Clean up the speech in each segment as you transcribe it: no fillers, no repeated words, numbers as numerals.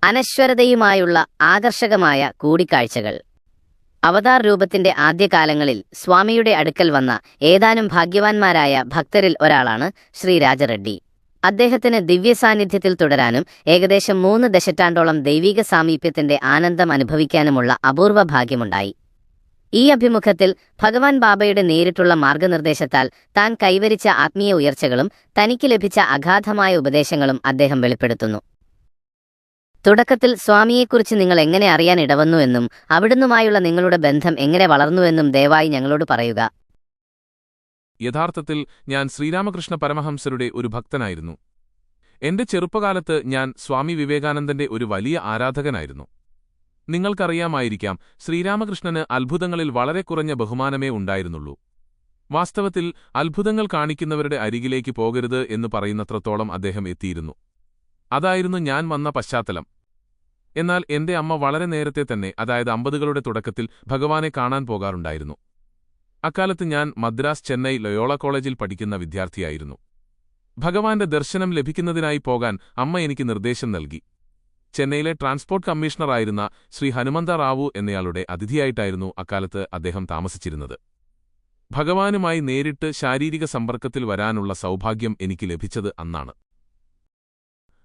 അനശ്വരതയുമായുള്ള ആകർഷകമായ കൂടിക്കാഴ്ചകൾ. അവതാർ രൂപത്തിന്റെ ആദ്യകാലങ്ങളിൽ സ്വാമിയുടെ അടുക്കൽ വന്ന ഏതാനും ഭാഗ്യവാന്മാരായ ഭക്തരിൽ ഒരാളാണ് ശ്രീ രാജറെഡ്ഡി. അദ്ദേഹത്തിന് ദിവ്യസാന്നിധ്യത്തിൽ തുടരാനും ഏകദേശം 3 ദശറ്റാണ്ടോളം ദൈവിക സാമീപ്യത്തിന്റെ ആനന്ദം അനുഭവിക്കാനുമുള്ള അപൂർവ ഭാഗ്യമുണ്ടായി. ഈ അഭിമുഖത്തിൽ ഭഗവാൻ ബാബയുടെ നേരിട്ടുള്ള മാർഗനിർദ്ദേശത്താൽ താൻ കൈവരിച്ച ആത്മീയ ഉയർച്ചകളും തനിക്ക് ലഭിച്ച അഗാധമായ ഉപദേശങ്ങളും അദ്ദേഹം വെളിപ്പെടുത്തുന്നു. തുടക്കത്തിൽ സ്വാമിയെക്കുറിച്ച് നിങ്ങൾ എങ്ങനെ അറിയാൻ ഇടവന്നുവെന്നും അവിടുന്നുമായുള്ള നിങ്ങളുടെ ബന്ധം എങ്ങനെ വളർന്നുവെന്നും ദയവായി ഞങ്ങളോട് പറയുക. യഥാർത്ഥത്തിൽ ഞാൻ ശ്രീരാമകൃഷ്ണ പരമഹംസരുടെ ഒരു ഭക്തനായിരുന്നു. എന്റെ ചെറുപ്പകാലത്ത് ഞാൻ സ്വാമി വിവേകാനന്ദന്റെ ഒരു വലിയ ആരാധകനായിരുന്നു. നിങ്ങൾക്കറിയാമായിരിക്കാം, ശ്രീരാമകൃഷ്ണന് അത്ഭുതങ്ങളിൽ വളരെ കുറഞ്ഞ ബഹുമാനമേ ഉണ്ടായിരുന്നുള്ളൂ. വാസ്തവത്തിൽ അത്ഭുതങ്ങൾ കാണിക്കുന്നവരുടെ അരികിലേക്ക് പോകരുത് എന്ന് പറയുന്നത്രത്തോളം അദ്ദേഹം എത്തിയിരുന്നു. അതായിരുന്നു ഞാൻ വന്ന പശ്ചാത്തലം. എന്നാൽ എന്റെ അമ്മ വളരെ നേരത്തെ തന്നെ, അതായത് 50കളുടെ തുടക്കത്തിൽ ഭഗവാനെ കാണാൻ പോകാറുണ്ടായിരുന്നു. അക്കാലത്ത് ഞാൻ മദ്രാസ്, ചെന്നൈ ലയോള കോളേജിൽ പഠിക്കുന്ന വിദ്യാർത്ഥിയായിരുന്നു. ഭഗവാന്റെ ദർശനം ലഭിക്കുന്നതിനായി പോകാൻ അമ്മ എനിക്ക് നിർദ്ദേശം നൽകി. ചെന്നൈയിലെ ട്രാൻസ്പോർട്ട് കമ്മീഷണറായിരുന്ന ശ്രീ ഹനുമന്ത റാവു എന്നയാളുടെ അതിഥിയായിട്ടായിരുന്നു അക്കാലത്ത് അദ്ദേഹം താമസിച്ചിരുന്നത്. ഭഗവാനുമായി നേരിട്ട് ശാരീരിക സമ്പർക്കത്തിൽ വരാനുള്ള സൗഭാഗ്യം എനിക്ക് ലഭിച്ചത് അന്നാണ്.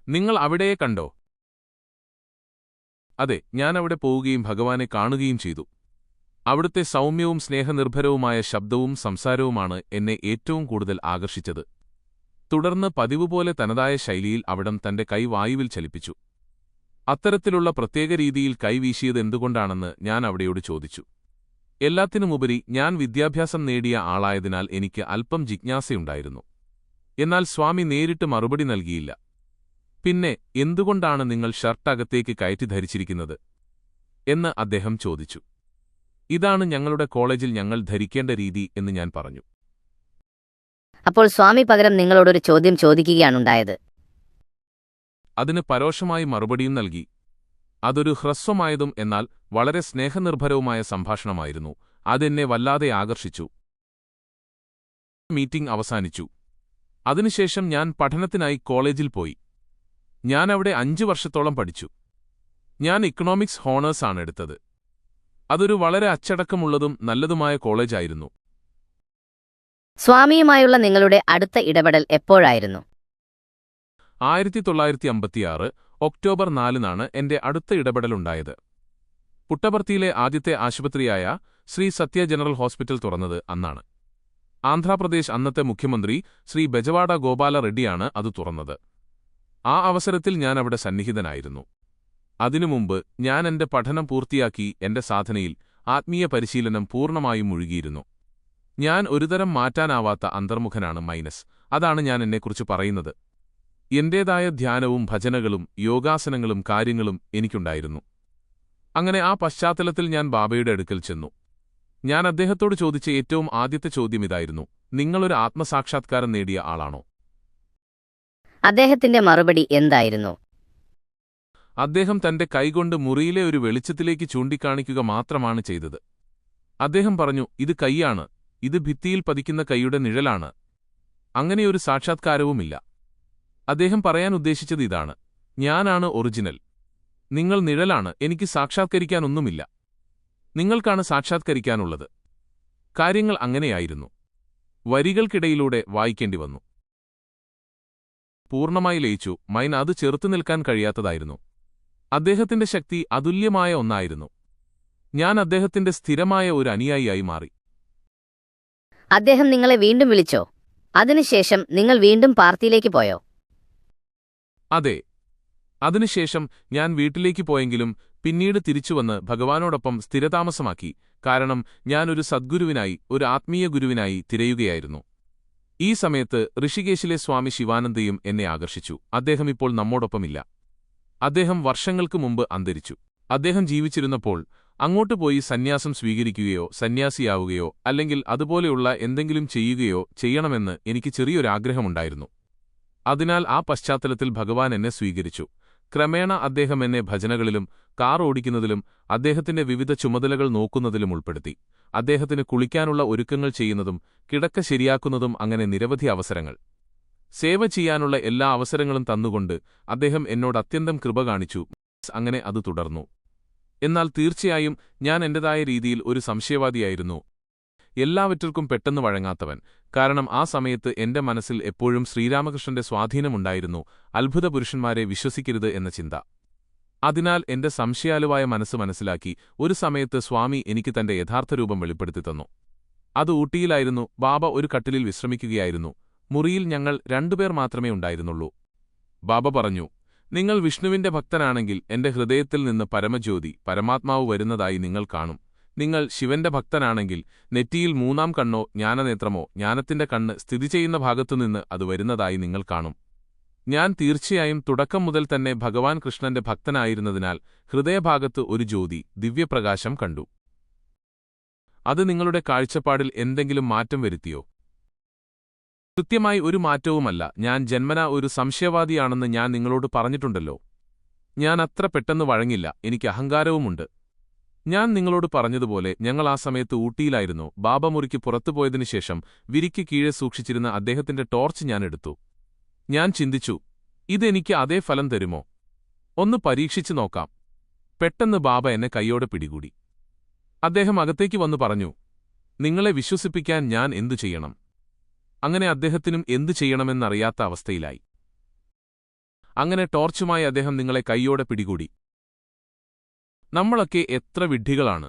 നിങ്ങൾ അവിടെയെ കണ്ടോ? അതെ, ഞാനവിടെ പോവുകയും ഭഗവാനെ കാണുകയും ചെയ്തു. അവിടുത്തെ സൗമ്യവും സ്നേഹനിർഭരവുമായ ശബ്ദവും സംസാരവുമാണ് എന്നെ ഏറ്റവും കൂടുതൽ ആകർഷിച്ചത്. തുടർന്ന് പതിവുപോലെ തനതായ ശൈലിയിൽ അവിടം തന്റെ കൈ വായുവിൽ ചലിപ്പിച്ചു. അത്തരത്തിലുള്ള പ്രത്യേക രീതിയിൽ കൈവീശിയതെന്തുകൊണ്ടാണെന്ന് ഞാൻ അവിടെയോട് ചോദിച്ചു. എല്ലാത്തിനുമുപരി ഞാൻ വിദ്യാഭ്യാസം നേടിയ ആളായതിനാൽ എനിക്ക് അല്പം ജിജ്ഞാസയുണ്ടായിരുന്നു. എന്നാൽ സ്വാമി നേരിട്ട് മറുപടി നൽകിയില്ല. പിന്നെ എന്തുകൊണ്ടാണ് നിങ്ങൾ ഷർട്ട് അകത്തേക്ക് കയറ്റി ധരിച്ചിരിക്കുന്നത് എന്ന് അദ്ദേഹം ചോദിച്ചു. ഇതാണ് ഞങ്ങളുടെ കോളേജിൽ ഞങ്ങൾ ധരിക്കേണ്ട രീതി എന്ന് ഞാൻ പറഞ്ഞു. അപ്പോൾ സ്വാമി പകരം നിങ്ങളോടൊരു ചോദ്യം ചോദിക്കുകയാണുണ്ടായത്. അതിന് പരോക്ഷമായി മറുപടിയും നൽകി. അതൊരു ഹ്രസ്വമായതും എന്നാൽ വളരെ സ്നേഹനിർഭരവുമായ സംഭാഷണമായിരുന്നു. അതെന്നെ വല്ലാതെ ആകർഷിച്ചു. മീറ്റിംഗ് അവസാനിച്ചു. അതിനുശേഷം ഞാൻ പഠനത്തിനായി കോളേജിൽ പോയി. ഞാനവിടെ 5 വർഷത്തോളം പഠിച്ചു. ഞാൻ ഇക്കണോമിക്സ് ഹോണേഴ്സ് ആണ് എടുത്തത്. അതൊരു വളരെ അച്ചടക്കമുള്ളതും നല്ലതുമായ കോളേജായിരുന്നു. സ്വാമിയുമായുള്ള നിങ്ങളുടെ അടുത്ത ഇടപെടൽ എപ്പോഴായിരുന്നു? 1956 ഒക്ടോബർ 4-നാണ് എന്റെ അടുത്ത ഇടപെടലുണ്ടായത്. പുട്ടപർത്തിയിലെ ആദ്യത്തെ ആശുപത്രിയായ ശ്രീ സത്യ ജനറൽ ഹോസ്പിറ്റൽ തുറന്നത് അന്നാണ്. ആന്ധ്രാപ്രദേശ് അന്നത്തെ മുഖ്യമന്ത്രി ശ്രീ ബെജവാഡ ഗോപാല റെഡ്ഡിയാണ് അത് തുറന്നത്. ആ അവസരത്തിൽ ഞാൻ അവിടെ സന്നിഹിതനായിരുന്നു. അതിനുമുമ്പ് ഞാൻ എന്റെ പഠനം പൂർത്തിയാക്കി എന്റെ സാധനയിൽ ആത്മീയ പരിശീലനം പൂർണ്ണമായും മുഴുകിയിരുന്നു. ഞാൻ ഒരുതരം മാറ്റാനാവാത്ത അന്തർമുഖനാണ്. അതാണ് ഞാൻ എന്നെക്കുറിച്ച് പറയുന്നത്. എന്റേതായ ധ്യാനവും ഭജനകളും യോഗാസനങ്ങളും കാര്യങ്ങളും എനിക്കുണ്ടായിരുന്നു. അങ്ങനെ ആ പശ്ചാത്തലത്തിൽ ഞാൻ ബാബയുടെ അടുക്കൽ ചെന്നു. ഞാൻ അദ്ദേഹത്തോട് ചോദിച്ച ഏറ്റവും ആദ്യത്തെ ചോദ്യം ഇതായിരുന്നു: നിങ്ങളൊരു ആത്മസാക്ഷാത്കാരം നേടിയ ആളാണോ? അദ്ദേഹത്തിന്റെ മറുപടി എന്തായിരുന്നു? അദ്ദേഹം തന്റെ കൈകൊണ്ട് മുറിയിലെ ഒരു വെളിച്ചത്തിലേക്ക് ചൂണ്ടിക്കാണിക്കുക മാത്രമാണ് ചെയ്തത്. അദ്ദേഹം പറഞ്ഞു, ഇത് കൈയാണ്, ഇത് ഭിത്തിയിൽ പതിക്കുന്ന കൈയുടെ നിഴലാണ്. അങ്ങനെയൊരു സാക്ഷാത്കാരവുമില്ല. അദ്ദേഹം പറയാൻ ഉദ്ദേശിച്ചത് ഇതാണ്: ഞാനാണ് ഒറിജിനൽ, നിങ്ങൾ നിഴലാണ്, എനിക്ക് സാക്ഷാത്കരിക്കാനൊന്നുമില്ല, നിങ്ങൾക്കാണ് സാക്ഷാത്കരിക്കാനുള്ളത്. കാര്യങ്ങൾ അങ്ങനെയായിരുന്നു. വരികൾക്കിടയിലൂടെ വായിക്കേണ്ടി വന്നു. പൂർണ്ണമായി ലയിച്ചു. അത് ചെറുത്തു നിൽക്കാൻ കഴിയാത്തതായിരുന്നു. അദ്ദേഹത്തിന്റെ ശക്തി അതുല്യമായ ഒന്നായിരുന്നു. ഞാൻ അദ്ദേഹത്തിന്റെ സ്ഥിരമായ ഒരു അനുയായിയായി മാറി. അദ്ദേഹം നിങ്ങളെ വീണ്ടും വിളിച്ചോ? അതിനുശേഷം നിങ്ങൾ വീണ്ടും പാർട്ടിയിലേക്ക് പോയോ? അതെ, അതിനുശേഷം ഞാൻ വീട്ടിലേക്ക് പോയെങ്കിലും പിന്നീട് തിരിച്ചുവന്ന് ഭഗവാനോടൊപ്പം സ്ഥിരതാമസമാക്കി. കാരണം ഞാനൊരു സദ്ഗുരുവിനായി, ഒരു ആത്മീയ ഗുരുവിനായി തിരയുകയായിരുന്നു. ഈ സമയത്ത് ഋഷികേശിലെ സ്വാമി ശിവാനന്ദയും എന്നെ ആകർഷിച്ചു. അദ്ദേഹം ഇപ്പോൾ നമ്മോടൊപ്പമില്ല. അദ്ദേഹം വർഷങ്ങൾക്ക് മുമ്പ് അന്തരിച്ചു. അദ്ദേഹം ജീവിച്ചിരുന്നപ്പോൾ അങ്ങോട്ട് പോയി സന്യാസം സ്വീകരിക്കുകയോ സന്യാസിയാവുകയോ അല്ലെങ്കിൽ അതുപോലെയുള്ള എന്തെങ്കിലും ചെയ്യുകയോ ചെയ്യണമെന്ന് എനിക്ക് ചെറിയൊരാഗ്രഹമുണ്ടായിരുന്നു. അതിനാൽ ആ പശ്ചാത്തലത്തിൽ ഭഗവാൻ എന്നെ സ്വീകരിച്ചു. ക്രമേണ അദ്ദേഹം എന്നെ ഭജനകളിലും കാർ ഓടിക്കുന്നതിലും അദ്ദേഹത്തിന്റെ വിവിധ ചുമതലകൾ നോക്കുന്നതിലും ഉൾപ്പെടുത്തി. അദ്ദേഹത്തിന് കുളിക്കാനുള്ള ഒരുക്കങ്ങൾ ചെയ്യുന്നതും കിടക്ക ശരിയാക്കുന്നതും അങ്ങനെ നിരവധി അവസരങ്ങൾ. സേവ ചെയ്യാനുള്ള എല്ലാ അവസരങ്ങളും തന്നുകൊണ്ട് അദ്ദേഹം എന്നോട് അത്യന്തം കൃപ കാണിച്ചു. അങ്ങനെ അത് തുടർന്നു. എന്നാൽ തീർച്ചയായും ഞാൻ എന്റേതായ രീതിയിൽ ഒരു സംശയവാദിയായിരുന്നു, എല്ലാവറ്റർക്കും പെട്ടെന്ന് വഴങ്ങാത്തവൻ. കാരണം ആ സമയത്ത് എന്റെ മനസ്സിൽ എപ്പോഴും ശ്രീരാമകൃഷ്ണന്റെ സ്വാധീനമുണ്ടായിരുന്നു, അത്ഭുത പുരുഷന്മാരെ വിശ്വസിക്കരുത് എന്ന ചിന്ത. അതിനാൽ എന്റെ സംശയാലുവായ മനസ്സ് മനസ്സിലാക്കി ഒരു സമയത്ത് സ്വാമി എനിക്ക് തന്റെ യഥാർത്ഥ രൂപം വെളിപ്പെടുത്തി തന്നു. അത് ഊട്ടിയിലായിരുന്നു. ബാബ ഒരു കട്ടിലിൽ വിശ്രമിക്കുകയായിരുന്നു. മുറിയിൽ ഞങ്ങൾ രണ്ടുപേർ മാത്രമേ ഉണ്ടായിരുന്നുള്ളൂ. ബാബ പറഞ്ഞു, നിങ്ങൾ വിഷ്ണുവിന്റെ ഭക്തനാണെങ്കിൽ എന്റെ ഹൃദയത്തിൽ നിന്ന് പരമജ്യോതി പരമാത്മാവ് വരുന്നതായി നിങ്ങൾ കാണും. നിങ്ങൾ ശിവന്റെ ഭക്തനാണെങ്കിൽ നെറ്റിയിൽ മൂന്നാം കണ്ണോ ജ്ഞാനനേത്രമോ ജ്ഞാനത്തിന്റെ കണ്ണ് സ്ഥിതി ചെയ്യുന്ന ഭാഗത്തുനിന്ന് അത് വരുന്നതായി നിങ്ങൾ കാണും. ഞാൻ തീർച്ചയായും തുടക്കം മുതൽ തന്നെ ഭഗവാൻ കൃഷ്ണന്റെ ഭക്തനായിരുന്നതിനാൽ ഹൃദയഭാഗത്ത് ഒരു ജ്യോതി ദിവ്യപ്രകാശം കണ്ടു. അത് നിങ്ങളുടെ കാഴ്ചപ്പാടിൽ എന്തെങ്കിലും മാറ്റം വരുത്തിയോ? കൃത്യമായി ഒരു മാറ്റവുമല്ല. ഞാൻ ജന്മനാ ഒരു സംശയവാദിയാണെന്ന് ഞാൻ നിങ്ങളോട് പറഞ്ഞിട്ടുണ്ടല്ലോ. ഞാൻ അത്ര പെട്ടെന്ന് വഴങ്ങില്ല. എനിക്ക് അഹങ്കാരവുമുണ്ട്. ഞാൻ നിങ്ങളോട് പറഞ്ഞതുപോലെ ഞങ്ങൾ ആ സമയത്ത് ഊട്ടിയിലായിരുന്നു. ബാബ മുറിക്ക് പുറത്തുപോയതിനുശേഷം വിരിക്ക് കീഴെ സൂക്ഷിച്ചിരുന്ന അദ്ദേഹത്തിന്റെ ടോർച്ച് ഞാൻ എടുത്തു. ഞാൻ ചിന്തിച്ചു, ഇതെനിക്ക് അതേ ഫലം തരുമോ? ഒന്ന് പരീക്ഷിച്ചു നോക്കാം. പെട്ടെന്ന് ബാബ എന്നെ കൈയോടെ പിടികൂടി. അദ്ദേഹം അകത്തേക്ക് വന്നു പറഞ്ഞു, നിങ്ങളെ വിശ്വസിപ്പിക്കാൻ ഞാൻ എന്തു ചെയ്യണം? അങ്ങനെ അദ്ദേഹത്തിനും എന്തു ചെയ്യണമെന്നറിയാത്ത അവസ്ഥയിലായി. അങ്ങനെ ടോർച്ചുമായി അദ്ദേഹം നിങ്ങളെ കൈയോടെ പിടികൂടി. നമ്മളൊക്കെ എത്ര വിഡ്ഢികളാണ്!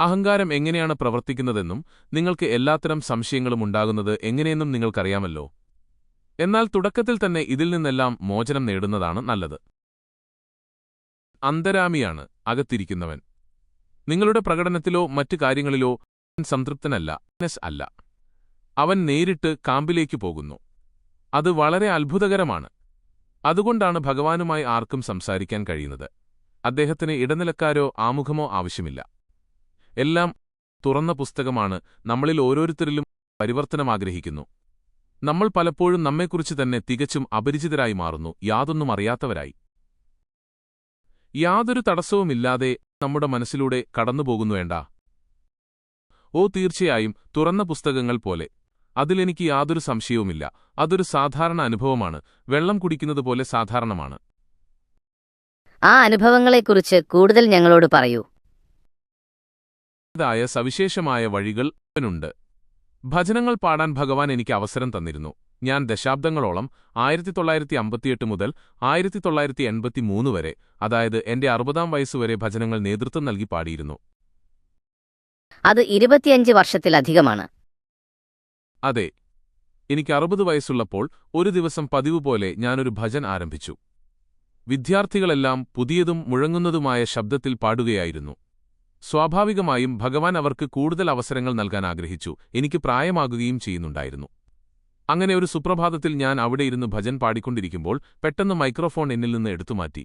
അഹങ്കാരം എങ്ങനെയാണ് പ്രവർത്തിക്കുന്നതെന്നും നിങ്ങൾക്ക് എല്ലാത്തരം സംശയങ്ങളും ഉണ്ടാകുന്നത് എങ്ങനെയെന്നും നിങ്ങൾക്കറിയാമല്ലോ. എന്നാൽ തുടക്കത്തിൽ തന്നെ ഇതിൽ നിന്നെല്ലാം മോചനം നേടുന്നതാണ് നല്ലത്. അന്തരാമിയാണ് അകത്തിരിക്കുന്നവൻ. നിങ്ങളുടെ പ്രകടനത്തിലോ മറ്റു കാര്യങ്ങളിലോ സംതൃപ്തനല്ല, അല്ല. അവൻ നേരിട്ട് കാമ്പിലേക്ക് പോകുന്നു. അത് വളരെ അത്ഭുതകരമാണ്. അതുകൊണ്ടാണ് ഭഗവാനുമായി ആർക്കും സംസാരിക്കാൻ കഴിയുന്നത്. അദ്ദേഹത്തിന് ഇടനിലക്കാരോ ആമുഖമോ ആവശ്യമില്ല. എല്ലാം തുറന്ന പുസ്തകമാണ്. നമ്മളിൽ ഓരോരുത്തരിലും പരിവർത്തനമാഗ്രഹിക്കുന്നു. നമ്മൾ പലപ്പോഴും നമ്മെക്കുറിച്ച് തന്നെ തികച്ചും അപരിചിതരായി മാറുന്നു, യാതൊന്നും അറിയാത്തവരായി. യാതൊരു തടസ്സവുമില്ലാതെ നമ്മുടെ മനസ്സിലൂടെ കടന്നുപോകുന്നു വേണ്ട. ഓ തീർച്ചയായും തുറന്ന പുസ്തകങ്ങൾ പോലെ. അതിലെനിക്ക് യാതൊരു സംശയവുമില്ല. അതൊരു സാധാരണ അനുഭവമാണ്. വെള്ളം കുടിക്കുന്നതുപോലെ സാധാരണമാണ്. ആ അനുഭവങ്ങളെക്കുറിച്ച് കൂടുതൽ ഞങ്ങളോട് പറയൂ. ായ സവിശേഷമായ വഴികൾ ഉണ്ട്. ഭജനങ്ങൾ പാടാൻ ഭഗവാൻ എനിക്ക് അവസരം തന്നിരുന്നു. ഞാൻ ദശാബ്ദങ്ങളോളം 1958 മുതൽ 1983 വരെ, അതായത് എന്റെ 60-ാം വയസ്സുവരെ ഭജനങ്ങൾ നേതൃത്വം നൽകി പാടിയിരുന്നു. അത് 25 വർഷത്തിലധികമാണ്. അതെ, എനിക്ക് 60 വയസ്സുള്ളപ്പോൾ ഒരു ദിവസം പതിവ് പോലെ ഞാനൊരു ഭജൻ ആരംഭിച്ചു. വിദ്യാർത്ഥികളെല്ലാം പുതിയതും മുഴങ്ങുന്നതുമായ ശബ്ദത്തിൽ പാടുകയായിരുന്നു. സ്വാഭാവികമായും ഭഗവാൻ അവർക്ക് കൂടുതൽ അവസരങ്ങൾ നൽകാൻ ആഗ്രഹിച്ചു. എനിക്ക് പ്രായമാകുകയും ചെയ്യുന്നുണ്ടായിരുന്നു. അങ്ങനെ ഒരു സുപ്രഭാതത്തിൽ ഞാൻ അവിടെയിരുന്ന് ഭജൻ പാടിക്കൊണ്ടിരിക്കുമ്പോൾ പെട്ടെന്ന് മൈക്രോഫോൺ എന്നിൽ നിന്ന് എടുത്തുമാറ്റി.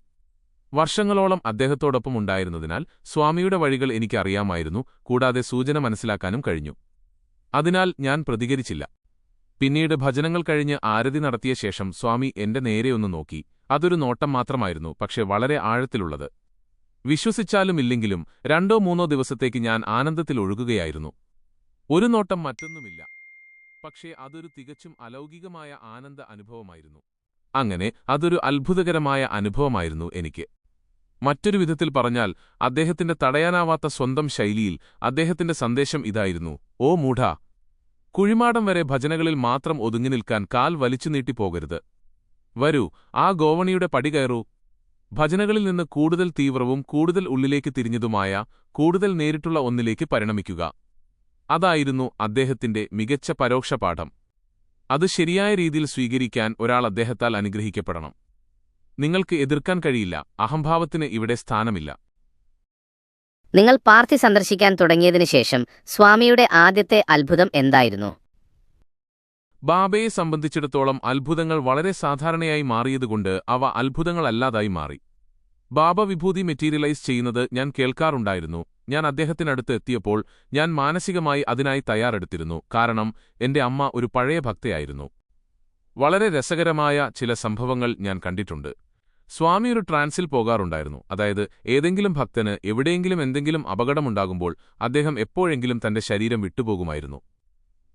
വർഷങ്ങളോളം അദ്ദേഹത്തോടൊപ്പം ഉണ്ടായിരുന്നതിനാൽ സ്വാമിയുടെ വഴികൾ എനിക്കറിയാമായിരുന്നു, കൂടാതെ സൂചന മനസ്സിലാക്കാനും കഴിഞ്ഞു. അതിനാൽ ഞാൻ പ്രതികരിച്ചില്ല. പിന്നീട് ഭജനങ്ങൾ കഴിഞ്ഞ് ആരതി നടത്തിയ ശേഷം സ്വാമി എന്റെ നേരെയൊന്നു നോക്കി. അതൊരു നോട്ടം മാത്രമായിരുന്നു, പക്ഷെ വളരെ ആഴത്തിലുള്ളത്. വിശ്വസിച്ചാലും ഇല്ലെങ്കിലും 2-3 ദിവസത്തേക്ക് ഞാൻ ആനന്ദത്തിൽ ഒഴുകുകയായിരുന്നു. ഒരു നോട്ടം മറ്റൊന്നുമില്ല, പക്ഷേ അതൊരു തികച്ചും അലൗകികമായ ആനന്ദ അനുഭവമായിരുന്നു. അങ്ങനെ അതൊരു അത്ഭുതകരമായ അനുഭവമായിരുന്നു എനിക്ക്. മറ്റൊരു വിധത്തിൽ പറഞ്ഞാൽ, അദ്ദേഹത്തിന്റെ തടയാനാവാത്ത സ്വന്തം ശൈലിയിൽ അദ്ദേഹത്തിന്റെ സന്ദേശം ഇതായിരുന്നു: ഓ മൂഢാ, കുഴിമാടം വരെ ഭജനകളിൽ മാത്രം ഒതുങ്ങി നിൽക്കാൻ കാൽ വലിച്ചു നീട്ടിപ്പോകരുത്. വരൂ, ആ ഗോവണിയുടെ പടി കയറൂ. ഭജനകളിൽ നിന്ന് കൂടുതൽ തീവ്രവും കൂടുതൽ ഉള്ളിലേക്ക് തിരിഞ്ഞതുമായ കൂടുതൽ നേരിട്ടുള്ള ഒന്നിലേക്ക് പരിണമിക്കുക. അതായിരുന്നു അദ്ദേഹത്തിന്റെ മികച്ച പരോക്ഷപാഠം. അത് ശരിയായ രീതിയിൽ സ്വീകരിക്കാൻ ഒരാൾ അദ്ദേഹത്താൽ അനുഗ്രഹിക്കപ്പെടണം. നിങ്ങൾക്ക് എതിർക്കാൻ കഴിയില്ല. അഹംഭാവത്തിന് ഇവിടെ സ്ഥാനമില്ല. നിങ്ങൾ പാർട്ടി സന്ദർശിക്കാൻ തുടങ്ങിയതിനു ശേഷം സ്വാമിയുടെ ആദ്യത്തെ അത്ഭുതം എന്തായിരുന്നു? ബാബയെ സംബന്ധിച്ചിടത്തോളം അത്ഭുതങ്ങൾ വളരെ സാധാരണയായി മാറിയതുകൊണ്ട് അവ അത്ഭുതങ്ങളല്ലാതായി മാറി. ബാബ വിഭൂതി മെറ്റീരിയലൈസ് ചെയ്യുന്നത് ഞാൻ കേൾക്കാറുണ്ടായിരുന്നു. ഞാൻ അദ്ദേഹത്തിനടുത്ത് എത്തിയപ്പോൾ ഞാൻ മാനസികമായി അതിനായി തയ്യാറെടുത്തിരുന്നു. കാരണം എന്റെ അമ്മ ഒരു പഴയ ഭക്തയായിരുന്നു. വളരെ രസകരമായ ചില സംഭവങ്ങൾ ഞാൻ കണ്ടിട്ടുണ്ട്. സ്വാമി ഒരു ട്രാൻസിൽ പോകാറുണ്ടായിരുന്നു. അതായത് ഏതെങ്കിലും ഭക്തന് എവിടെയെങ്കിലും എന്തെങ്കിലും അപകടമുണ്ടാകുമ്പോൾ അദ്ദേഹം എപ്പോഴെങ്കിലും തന്റെ ശരീരം വിട്ടുപോകുമായിരുന്നു.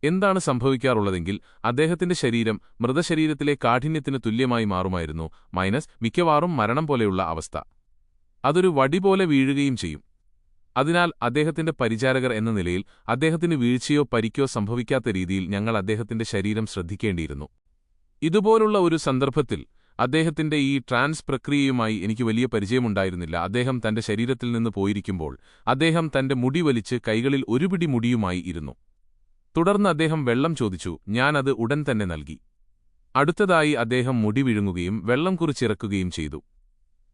എന്താണ് സംഭവിക്കാറുള്ളതെങ്കിൽ അദ്ദേഹത്തിന്റെ ശരീരം മൃതശരീരത്തിലെ കാഠിന്യത്തിന് തുല്യമായി മാറുമായിരുന്നു, മൈനസ് മിക്കവാറും മരണം പോലെയുള്ള അവസ്ഥ. അതൊരു വടി പോലെ വീഴുകയും ചെയ്യും. അതിനാൽ അദ്ദേഹത്തിന്റെ പരിചാരകർ എന്ന നിലയിൽ അദ്ദേഹത്തിന് വീഴ്ചയോ പരിക്കോ സംഭവിക്കാത്ത രീതിയിൽ ഞങ്ങൾ അദ്ദേഹത്തിന്റെ ശരീരം ശ്രദ്ധിക്കേണ്ടിയിരുന്നു. ഇതുപോലുള്ള ഒരു സന്ദർഭത്തിൽ അദ്ദേഹത്തിന്റെ ഈ ട്രാൻസ് പ്രക്രിയയുമായി എനിക്ക് വലിയ പരിചയമുണ്ടായിരുന്നില്ല. അദ്ദേഹം തന്റെ ശരീരത്തിൽ നിന്ന് പോയിരിക്കുമ്പോൾ അദ്ദേഹം തന്റെ മുടി വലിച്ച് കൈകളിൽ ഒരു പിടി മുടിയുമായി ഇരുന്നു. തുടർന്ന് അദ്ദേഹം വെള്ളം ചോദിച്ചു. ഞാനത് ഉടൻ തന്നെ നൽകി. അടുത്തതായി അദ്ദേഹം മുടി വിഴുങ്ങുകയും വെള്ളം കുറിച്ചിറക്കുകയും ചെയ്തു.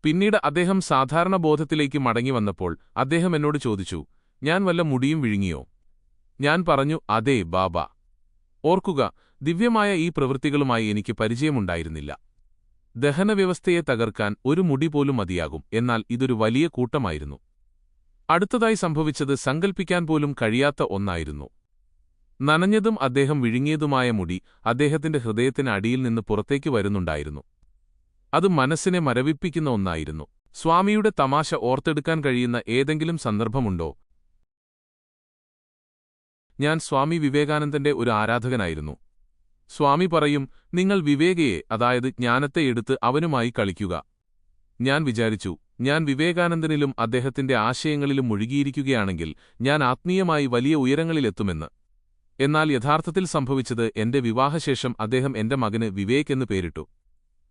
പിന്നീട് അദ്ദേഹം സാധാരണ ബോധത്തിലേക്ക് മടങ്ങി വന്നപ്പോൾ അദ്ദേഹം എന്നോട് ചോദിച്ചു, ഞാൻ വല്ല മുടിയും വിഴുങ്ങിയോ? ഞാൻ പറഞ്ഞു, അതെ ബാബ. ഓർക്കുക, ദിവ്യമായ ഈ പ്രവൃത്തികളുമായി എനിക്ക് പരിചയമുണ്ടായിരുന്നില്ല. ദഹനവ്യവസ്ഥയെ തകർക്കാൻ ഒരു മുടി പോലും മതിയാകും. എന്നാൽ ഇതൊരു വലിയ കൂട്ടമായിരുന്നു. അടുത്തതായി സംഭവിച്ചത് സങ്കൽപ്പിക്കാൻ പോലും കഴിയാത്ത ഒന്നായിരുന്നു. നനഞ്ഞതും അദ്ദേഹം വിഴുങ്ങിയതുമായ മുടി അദ്ദേഹത്തിന്റെ ഹൃദയത്തിന് അടിയിൽ നിന്ന് പുറത്തേക്ക് വരുന്നുണ്ടായിരുന്നു. അത് മനസ്സിനെ മരവിപ്പിക്കുന്ന ഒന്നായിരുന്നു. സ്വാമിയുടെ തമാശ ഓർത്തെടുക്കാൻ കഴിയുന്ന ഏതെങ്കിലും സന്ദർഭമുണ്ടോ? ഞാൻ സ്വാമി വിവേകാനന്ദന്റെ ഒരു ആരാധകനായിരുന്നു. സ്വാമി പറയും, നിങ്ങൾ വിവേകയെ, അതായത് ജ്ഞാനത്തെ എടുത്ത് അവനുമായി കളിക്കുക. ഞാൻ വിചാരിച്ചു, ഞാൻ വിവേകാനന്ദനിലും അദ്ദേഹത്തിന്റെ ആശയങ്ങളിലും മുഴുകിയിരിക്കുകയാണെങ്കിൽ ഞാൻ ആത്മീയമായി വലിയ ഉയരങ്ങളിലെത്തുമെന്ന്. എന്നാൽ യഥാർത്ഥത്തിൽ സംഭവിച്ചത് എന്റെ വിവാഹശേഷം അദ്ദേഹം എന്റെ മകന് വിവേക് എന്ന് പേരിട്ടു.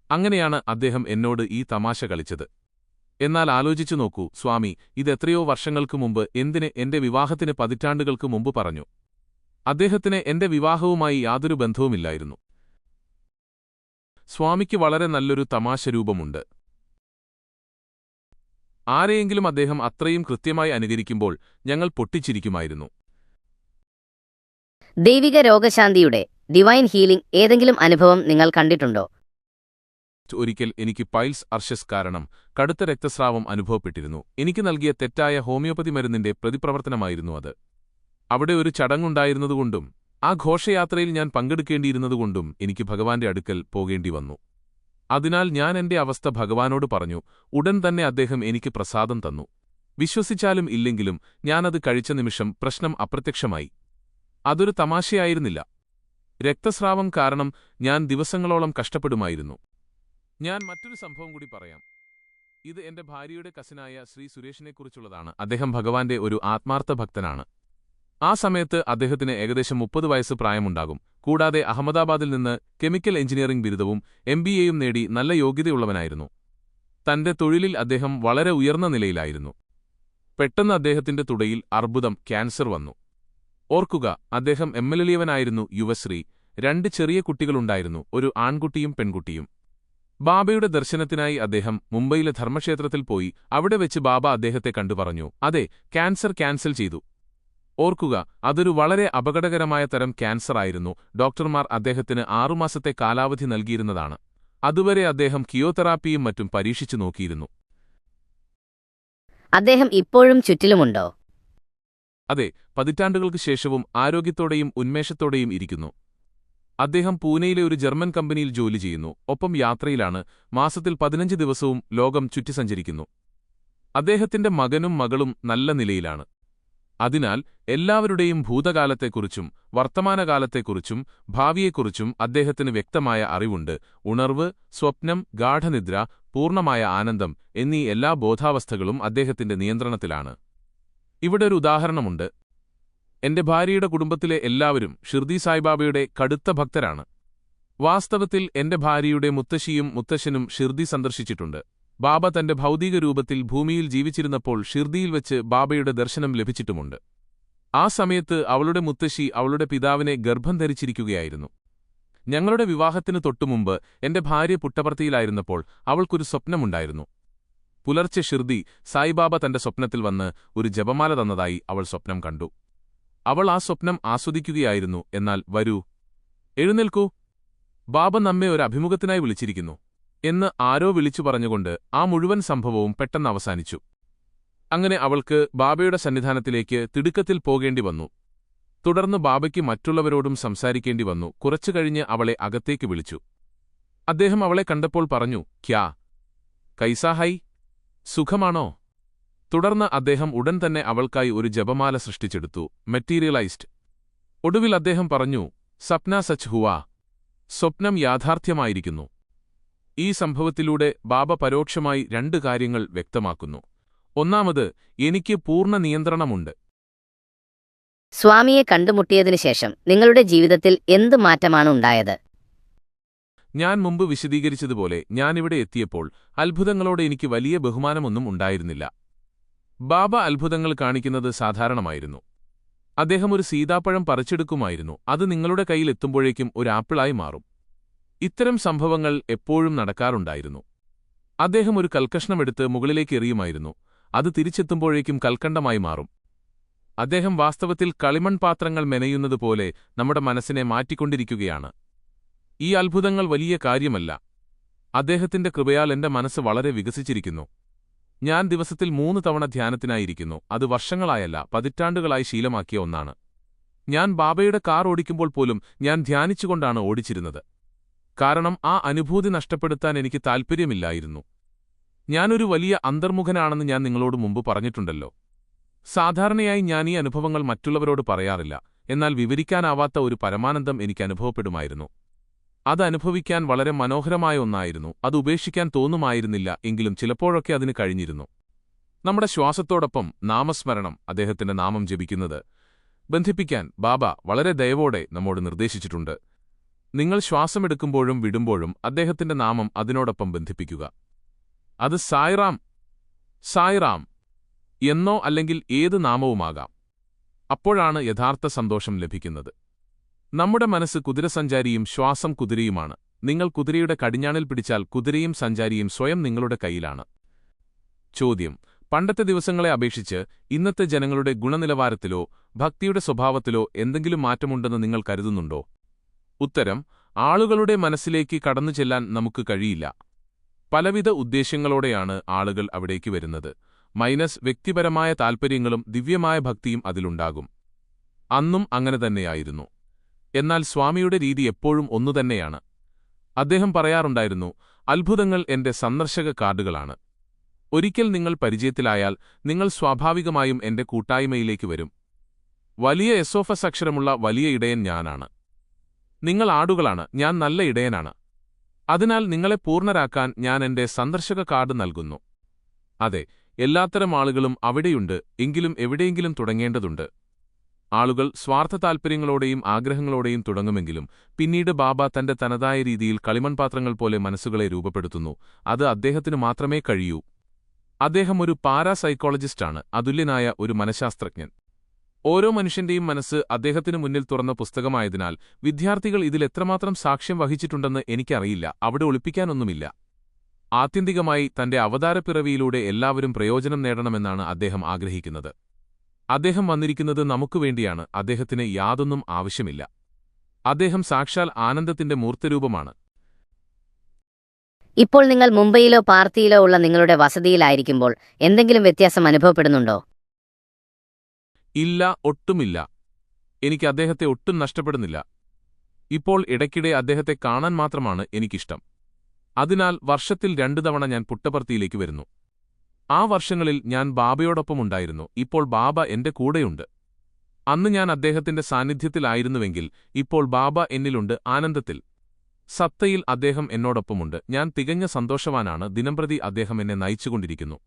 അങ്ങനെയാണ് അദ്ദേഹം എന്നോട് ഈ തമാശ കളിച്ചത്. എന്നാൽ ആലോചിച്ചു നോക്കൂ, സ്വാമി ഇതെത്രയോ വർഷങ്ങൾക്ക് മുമ്പ് എന്തിന് എന്റെ വിവാഹത്തിന് പതിറ്റാണ്ടുകൾക്ക് മുമ്പ് പറഞ്ഞു? അദ്ദേഹത്തിന് എന്റെ വിവാഹവുമായി യാതൊരു ബന്ധവുമില്ലായിരുന്നു. സ്വാമിക്ക് വളരെ നല്ലൊരു തമാശ രൂപമുണ്ട്. ആരെയെങ്കിലും അദ്ദേഹം അത്രയും കൃത്യമായി അനുകരിക്കുമ്പോൾ ഞങ്ങൾ പൊട്ടിച്ചിരിക്കുമായിരുന്നു. ദൈവിക രോഗശാന്തിയുടെ ഡിവൈൻ ഹീലിംഗ് ഏതെങ്കിലും അനുഭവം നിങ്ങൾ കണ്ടിട്ടുണ്ടോ? ഒരിക്കൽ എനിക്ക് പൈൽസ് അർഷസ് കാരണം കടുത്ത രക്തസ്രാവം അനുഭവപ്പെട്ടിരുന്നു. എനിക്ക് നൽകിയ തെറ്റായ ഹോമിയോപ്പതി മരുന്നിന്റെ പ്രതിപ്രവർത്തനമായിരുന്നു അത്. അവിടെ ഒരു ചടങ്ങുണ്ടായിരുന്നതുകൊണ്ടും ആ ഘോഷയാത്രയിൽ ഞാൻ പങ്കെടുക്കേണ്ടിയിരുന്നതുകൊണ്ടും എനിക്ക് ഭഗവാന്റെ അടുക്കൽ പോകേണ്ടി വന്നു. അതിനാൽ ഞാൻ എന്റെ അവസ്ഥ ഭഗവാനോട് പറഞ്ഞു. ഉടൻ തന്നെ അദ്ദേഹം എനിക്ക് പ്രസാദം തന്നു. വിശ്വസിച്ചാലും ഇല്ലെങ്കിലും ഞാനത് കഴിച്ച നിമിഷം പ്രശ്നം അപ്രത്യക്ഷമായി. അതൊരു തമാശയായിരുന്നില്ല. രക്തസ്രാവം കാരണം ഞാൻ ദിവസങ്ങളോളം കഷ്ടപ്പെടുമായിരുന്നു. ഞാൻ മറ്റൊരു സംഭവം കൂടി പറയാം. ഇത് എന്റെ ഭാര്യയുടെ കസിനായ ശ്രീ സുരേഷിനെക്കുറിച്ചുള്ളതാണ്. അദ്ദേഹം ഭഗവാന്റെ ഒരു ആത്മാർത്ഥ ഭക്തനാണ്. ആ സമയത്ത് അദ്ദേഹത്തിന് ഏകദേശം 30 വയസ്സ് പ്രായമുണ്ടാകും. കൂടാതെ അഹമ്മദാബാദിൽ നിന്ന് കെമിക്കൽ എഞ്ചിനീയറിംഗ് ബിരുദവും MBAയും നേടി നല്ല യോഗ്യതയുള്ളവനായിരുന്നു. തന്റെ തൊഴിലിൽ അദ്ദേഹം വളരെ ഉയർന്ന നിലയിലായിരുന്നു. പെട്ടെന്ന് അദ്ദേഹത്തിന്റെ തുടയിൽ അർബുദം, ക്യാൻസർ വന്നു. ഓർക്കുക, അദ്ദേഹം എംഎൽഎലിയവനായിരുന്നു. യുവശ്രീ, 2 ചെറിയ കുട്ടികളുണ്ടായിരുന്നു, ഒരു ആൺകുട്ടിയും പെൺകുട്ടിയും. ബാബയുടെ ദർശനത്തിനായി അദ്ദേഹം മുംബൈയിലെ ധർമ്മക്ഷേത്രത്തിൽ പോയി. അവിടെ വെച്ച് ബാബ അദ്ദേഹത്തെ കണ്ടു പറഞ്ഞു, അതെ, ക്യാൻസർ ക്യാൻസൽ ചെയ്തു. ഓർക്കുക, അതൊരു വളരെ അപകടകരമായ തരം ക്യാൻസർ ആയിരുന്നു. ഡോക്ടർമാർ അദ്ദേഹത്തിന് 6 മാസത്തെ കാലാവധി നൽകിയിരുന്നതാണ്. അതുവരെ അദ്ദേഹം കിയോതെറാപ്പിയും മറ്റും പരീക്ഷിച്ചു നോക്കിയിരുന്നു. അദ്ദേഹം ഇപ്പോഴും ചുറ്റിലുമുണ്ടോ? അതെ, പതിറ്റാണ്ടുകൾക്ക് ശേഷവും ആരോഗ്യത്തോടെയും ഉന്മേഷത്തോടെയും ഇരിക്കുന്നു. അദ്ദേഹം പൂനെയിലെ ഒരു ജർമ്മൻ കമ്പനിയിൽ ജോലി ചെയ്യുന്നു. ഒപ്പം യാത്രയിലാണ്. മാസത്തിൽ 15 ദിവസവും ലോകം ചുറ്റി സഞ്ചരിക്കുന്നു. അദ്ദേഹത്തിന്റെ മകനും മകളും നല്ല നിലയിലാണ്. അതിനാൽ എല്ലാവരുടെയും ഭൂതകാലത്തെക്കുറിച്ചും വർത്തമാനകാലത്തെക്കുറിച്ചും ഭാവിയെക്കുറിച്ചും അദ്ദേഹത്തിന് വ്യക്തമായ അറിവുണ്ട്. ഉണർവ്, സ്വപ്നം, ഗാഠനിദ്ര, പൂർണ്ണമായ ആനന്ദം എന്നീ എല്ലാ ബോധാവസ്ഥകളും അദ്ദേഹത്തിന്റെ നിയന്ത്രണത്തിലാണ്. ഇവിടെ ഒരു ഉദാഹരണമുണ്ട്. എന്റെ ഭാര്യയുടെ കുടുംബത്തിലെ എല്ലാവരും ഷിർദി സായിബാബയുടെ കടുത്ത ഭക്തരാണ്. വാസ്തവത്തിൽ എന്റെ ഭാര്യയുടെ മുത്തശ്ശിയും മുത്തശ്ശനും ഷിർദി സന്ദർശിച്ചിട്ടുണ്ട്. ബാബ തന്റെ ഭൗതിക രൂപത്തിൽ ഭൂമിയിൽ ജീവിച്ചിരുന്നപ്പോൾ ഷിർദിയിൽ വെച്ച് ബാബയുടെ ദർശനം ലഭിച്ചിട്ടുമുണ്ട്. ആ സമയത്ത് അവളുടെ മുത്തശ്ശി അവളുടെ പിതാവിനെ ഗർഭം ധരിച്ചിരിക്കുകയായിരുന്നു. ഞങ്ങളുടെ വിവാഹത്തിനു തൊട്ടുമുമ്പ് എന്റെ ഭാര്യ പുട്ടപർത്തിയിലായിരുന്നപ്പോൾ അവൾക്കൊരു സ്വപ്നമുണ്ടായിരുന്നു. പുലർച്ചെ ഷിർദി സായിബാബ തന്റെ സ്വപ്നത്തിൽ വന്ന് ഒരു ജപമാല തന്നതായി അവൾ സ്വപ്നം കണ്ടു. അവൾ ആ സ്വപ്നം ആസ്വദിക്കുകയായിരുന്നു. എന്നാൽ വരൂ, എഴുന്നേൽക്കൂ, ബാബ നമ്മെ ഒരു അഭിമുഖത്തിനായി വിളിച്ചിരിക്കുന്നു എന്ന് ആരോ വിളിച്ചു പറഞ്ഞുകൊണ്ട് ആ മുഴുവൻ സംഭവവും പെട്ടെന്ന് അവസാനിച്ചു. അങ്ങനെ അവൾക്ക് ബാബയുടെ സന്നിധാനത്തിലേക്ക് തിടുക്കത്തിൽ പോകേണ്ടി വന്നു. തുടർന്ന് ബാബയ്ക്ക് മറ്റുള്ളവരോടും സംസാരിക്കേണ്ടി വന്നു. കുറച്ചു കഴിഞ്ഞ് അവളെ അകത്തേക്ക് വിളിച്ചു. അദ്ദേഹം അവളെ കണ്ടപ്പോൾ പറഞ്ഞു, ക്യാ കൈസാ ഹൈ, സുഖമാണോ? തുടർന്ന് അദ്ദേഹം ഉടൻ തന്നെ അവൾക്കായി ഒരു ജപമാല സൃഷ്ടിച്ചെടുത്തു. മെറ്റീരിയലൈസ്ഡ്. ഒടുവിൽ അദ്ദേഹം പറഞ്ഞു, സപ്ന സച്ച് ഹുവാ, സ്വപ്നം യാഥാർത്ഥ്യമായിരിക്കുന്നു. ഈ സംഭവത്തിലൂടെ ബാബ പരോക്ഷമായി 2 കാര്യങ്ങൾ വ്യക്തമാക്കുന്നു. ഒന്നാമത്, എനിക്ക് പൂർണ്ണ നിയന്ത്രണമുണ്ട്. സ്വാമിയെ കണ്ടുമുട്ടിയതിനു ശേഷം നിങ്ങളുടെ ജീവിതത്തിൽ എന്ത് മാറ്റമാണ് ഉണ്ടായത്? ഞാൻ മുമ്പ് വിശദീകരിച്ചതുപോലെ ഞാനിവിടെ എത്തിയപ്പോൾ അത്ഭുതങ്ങളോട് എനിക്ക് വലിയ ബഹുമാനമൊന്നും ഉണ്ടായിരുന്നില്ല. ബാബ അത്ഭുതങ്ങൾ കാണിക്കുന്നത് സാധാരണമായിരുന്നു. അദ്ദേഹം ഒരു സീതാപ്പഴം പറിച്ചെടുക്കുമായിരുന്നു, അത് നിങ്ങളുടെ കയ്യിൽ എത്തുമ്പോഴേക്കും ഒരു ആപ്പിളായി മാറും. ഇത്തരം സംഭവങ്ങൾ എപ്പോഴും നടക്കാറുണ്ടായിരുന്നു. അദ്ദേഹം ഒരു കൽക്കഷ്ണമെടുത്ത് മുകളിലേക്ക് എറിയുമായിരുന്നു, അത് തിരിച്ചെത്തുമ്പോഴേക്കും കൽക്കണ്ടമായി മാറും. അദ്ദേഹം വാസ്തവത്തിൽ കളിമൺ പാത്രങ്ങൾ മെനയുന്നതുപോലെ നമ്മുടെ മനസ്സിനെ മാറ്റിക്കൊണ്ടിരിക്കുകയാണ്. ഈ അത്ഭുതങ്ങൾ വലിയ കാര്യമല്ല. അദ്ദേഹത്തിന്റെ കൃപയാൽ എന്റെ മനസ്സ് വളരെ വികസിച്ചിരിക്കുന്നു. ഞാൻ ദിവസത്തിൽ 3 തവണ ധ്യാനത്തിനായിരിക്കുന്നു. അത് വർഷങ്ങളായല്ല, പതിറ്റാണ്ടുകളായി ശീലമാക്കിയ ഒന്നാണ്. ഞാൻ ബാബയുടെ കാർ ഓടിക്കുമ്പോൾ പോലും ഞാൻ ധ്യാനിച്ചുകൊണ്ടാണ് ഓടിച്ചിരുന്നത്. കാരണം ആ അനുഭൂതി നഷ്ടപ്പെടുത്താൻ എനിക്ക് താൽപ്പര്യമില്ലായിരുന്നു. ഞാനൊരു വലിയ അന്തർമുഖനാണെന്ന് ഞാൻ നിങ്ങളോട് മുമ്പ് പറഞ്ഞിട്ടുണ്ടല്ലോ. സാധാരണയായി ഞാൻ ഈ അനുഭവങ്ങൾ മറ്റുള്ളവരോട് പറയാറില്ല, എന്നാൽ വിവരിക്കാനാവാത്ത ഒരു പരമാനന്ദം എനിക്ക് അനുഭവപ്പെടുമായിരുന്നു. അത് അനുഭവിക്കാൻ വളരെ മനോഹരമായ ഒന്നായിരുന്നു. അത് ഉപേക്ഷിക്കാൻ തോന്നുമായിരുന്നില്ല, എങ്കിലും ചിലപ്പോഴൊക്കെ അതിന് കഴിഞ്ഞിരുന്നു. നമ്മുടെ ശ്വാസത്തോടൊപ്പം നാമസ്മരണം, അദ്ദേഹത്തിന്റെ നാമം ജപിക്കുന്നത് ബന്ധിപ്പിക്കാൻ ബാബ വളരെ ദയവോടെ നമ്മോട് നിർദ്ദേശിച്ചിട്ടുണ്ട്. നിങ്ങൾ ശ്വാസമെടുക്കുമ്പോഴും വിടുമ്പോഴും അദ്ദേഹത്തിന്റെ നാമം അതിനോടൊപ്പം ബന്ധിപ്പിക്കുക. അത് സായിറാം സായിറാം എന്നോ അല്ലെങ്കിൽ ഏത് നാമവുമാകാം. അപ്പോഴാണ് യഥാർത്ഥ സന്തോഷം ലഭിക്കുന്നത്. നമ്മുടെ മനസ്സ് കുതിരസഞ്ചാരിയും ശ്വാസം കുതിരയുമാണ്. നിങ്ങൾ കുതിരയുടെ കടിഞ്ഞാണിൽ പിടിച്ചാൽ കുതിരയും സഞ്ചാരിയും സ്വയം നിങ്ങളുടെ കയ്യിലാണ്. ചോദ്യം: പണ്ടത്തെ ദിവസങ്ങളെ അപേക്ഷിച്ച് ഇന്നത്തെ ജനങ്ങളുടെ ഗുണനിലവാരത്തിലോ ഭക്തിയുടെ സ്വഭാവത്തിലോ എന്തെങ്കിലും മാറ്റമുണ്ടെന്ന് നിങ്ങൾ കരുതുന്നുണ്ടോ? ഉത്തരം: ആളുകളുടെ മനസ്സിലേക്ക് കടന്നു ചെല്ലാൻ നമുക്ക് കഴിയില്ല. പലവിധ ഉദ്ദേശ്യങ്ങളോടെയാണ് ആളുകൾ അവിടേക്ക് വരുന്നത്. മൈനസ് വ്യക്തിപരമായ താൽപ്പര്യങ്ങളും ദിവ്യമായ ഭക്തിയും അതിലുണ്ടാകും. അന്നും അങ്ങനെ തന്നെയായിരുന്നു. എന്നാൽ സ്വാമിയുടെ രീതി എപ്പോഴും ഒന്നുതന്നെയാണ്. അദ്ദേഹം പറയാറുണ്ടായിരുന്നു, അത്ഭുതങ്ങൾ എന്റെ സന്ദർശക കാർഡുകളാണ്. ഒരിക്കൽ നിങ്ങൾ പരിചയത്തിലായാൽ നിങ്ങൾ സ്വാഭാവികമായും എന്റെ കൂട്ടായ്മയിലേക്ക് വരും. വലിയ എസോഫസ് അക്ഷരമുള്ള വലിയ ഇടയൻ ഞാനാണ്. നിങ്ങൾ ആടുകളാണ്, ഞാൻ നല്ല ഇടയനാണ്. അതിനാൽ നിങ്ങളെ പൂർണ്ണരാക്കാൻ ഞാൻ എന്റെ സന്ദർശക കാർഡ് നൽകുന്നു. അതെ, എല്ലാത്തരം ആളുകളും അവിടെയുണ്ട്, എങ്കിലും എവിടെയെങ്കിലും തുടങ്ങേണ്ടതുണ്ട്. ആളുകൾ സ്വാർത്ഥ താൽപ്പര്യങ്ങളോടെയും ആഗ്രഹങ്ങളോടെയും തുടങ്ങുമെങ്കിലും പിന്നീട് ബാബ തന്റെ തനതായ രീതിയിൽ കളിമൺപാത്രങ്ങൾ പോലെ മനസ്സുകളെ രൂപപ്പെടുത്തുന്നു. അത് അദ്ദേഹത്തിനു മാത്രമേ കഴിയൂ. അദ്ദേഹം ഒരു പാരാസൈക്കോളജിസ്റ്റാണ്, അതുല്യനായ ഒരു മനഃശാസ്ത്രജ്ഞൻ. ഓരോ മനുഷ്യന്റെയും മനസ്സ് അദ്ദേഹത്തിനു മുന്നിൽ തുറന്ന പുസ്തകമായതിനാൽ വിദ്യാർത്ഥികൾ ഇതിൽ എത്രമാത്രം സാക്ഷ്യം വഹിച്ചിട്ടുണ്ടെന്ന് എനിക്കറിയില്ല. അവിടെ ഒളിപ്പിക്കാനൊന്നുമില്ല. ആത്യന്തികമായി തന്റെ അവതാരപ്പിറവിയിലൂടെ എല്ലാവരും പ്രയോജനം നേടണമെന്നാണ് അദ്ദേഹം ആഗ്രഹിക്കുന്നത്. അദ്ദേഹം വന്നിരിക്കുന്നത് നമുക്കുവേണ്ടിയാണ്. അദ്ദേഹത്തിന് യാതൊന്നും ആവശ്യമില്ല. അദ്ദേഹം സാക്ഷാൽ ആനന്ദത്തിന്റെ മൂർത്തരൂപമാണ്. ഇപ്പോൾ നിങ്ങൾ മുംബൈയിലോ പാർത്തിയിലോ ഉള്ള നിങ്ങളുടെ വസതിയിലായിരിക്കുമ്പോൾ എന്തെങ്കിലും വ്യത്യാസം അനുഭവപ്പെടുന്നുണ്ടോ? ഇല്ല, ഒട്ടുമില്ല. എനിക്ക് അദ്ദേഹത്തെ ഒട്ടും നഷ്ടപ്പെടുന്നില്ല. ഇപ്പോൾ ഇടയ്ക്കിടെ അദ്ദേഹത്തെ കാണാൻ മാത്രമാണ് എനിക്കിഷ്ടം. അതിനാൽ വർഷത്തിൽ 2 തവണ ഞാൻ പുട്ടപർത്തിയിലേക്ക് വരുന്നു. ആ വർഷങ്ങളിൽ ഞാൻ ബാബയോടൊപ്പമുണ്ടായിരുന്നു. ഇപ്പോൾ ബാബ എന്റെ കൂടെയുണ്ട്. അന്ന് ഞാൻ അദ്ദേഹത്തിന്റെ സാന്നിധ്യത്തിലായിരുന്നുവെങ്കിൽ ഇപ്പോൾ ബാബ എന്നിലുണ്ട്, ആനന്ദത്തിൽ, സത്തയിൽ അദ്ദേഹം എന്നോടൊപ്പമുണ്ട്. ഞാൻ തികഞ്ഞ സന്തോഷവാനാണ്. ദിനംപ്രതി അദ്ദേഹം എന്നെ നയിച്ചുകൊണ്ടിരിക്കുന്നു.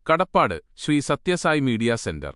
കടപ്പാട്, ശ്രീ സത്യസായി മീഡിയ സെന്റർ.